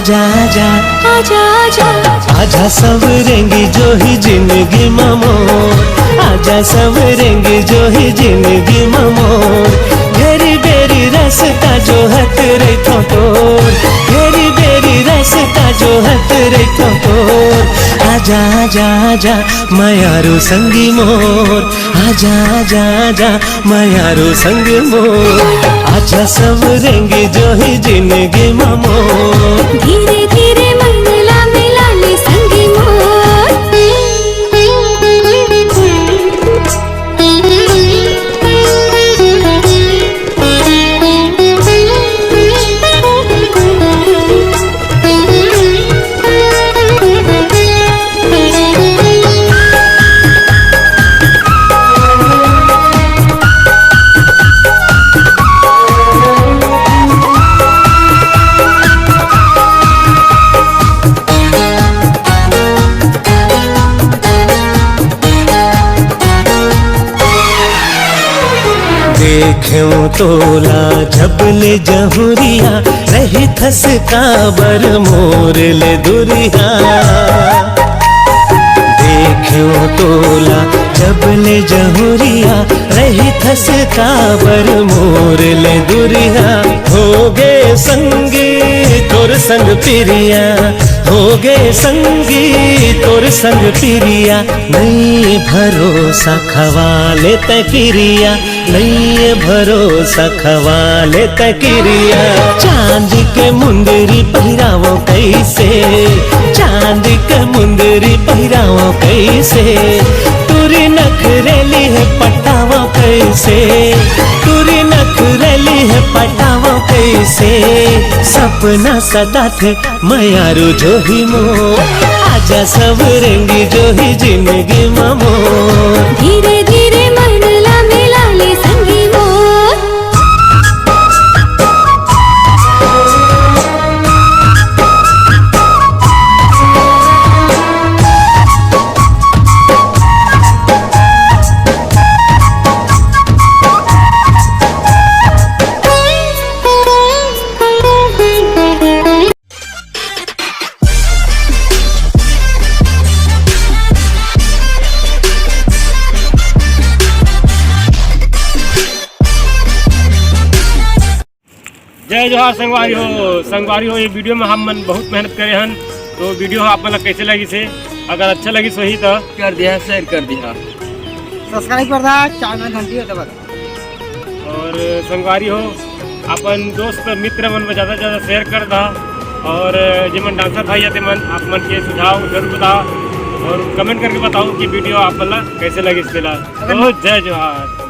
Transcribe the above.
आजा आजा आजा आजा आजा सवरेंगी जो ही जिंदगी ममोर, आजा सवरेंगी जो ही जिंदगी ममोर। घेरी बेरी रास्ता जो हत रे ठोठोर, घेरी बेरी रास्ता जो हत रे ठोठोर। आजा आजा आजा मायारू संगी मोर, आजा आजा आजा मायारू संग मोर। आजा सवरेंगी जो ही जिंदगी ममोर। धीरे धीरे मनला मिलाले संगी मोर। देख्यो तोला झबले जहुरिया, रही थस काबर मोर ले दुरिया। देख्यो तोला झबले जहुरिया, रही थस काबर मोर ले दुरिया। होगे संगी तोर संग पिरिया, होगे संगी तोर संग पिरिया। नहीं भरोसा खवाले तकिरिया, नहीं भरोसा खवाले तकिरिया। चांद के मुंदरी पहिरावो कैसे, चांद के मुंदरी पहिरावो कैसे। तुरी नखरेली है पटावो कैसे, तुरी नखरेली है पटावो कैसे। सपना सदा थे मायारू जो ही मोर, आजा सवरेंगी जो ही जिंदगी ममोर। धीरे धीरे मनला मिलाले संगी मोर। जय जोहार संगवारी हो। संगवारी हो, ये वीडियो में हम मन बहुत मेहनत करे हन। तो वीडियो आप मन कैसे लगी से, अगर अच्छा लगी सही तो कर दिया, शेयर कर दिया, सब्सक्राइब कर दा, चैनल घंटी दबा। और संगवारी हो अपन दोस्त मित्र मन में ज़्यादा से ज़्यादा शेयर कर दा। और जिमन डांसर भाई आते मन आप मन के सुझाव जरूर बताओ और कमेंट करके बताओ कि वीडियो आप मन कैसे लगी। इसके तो जय जोहार।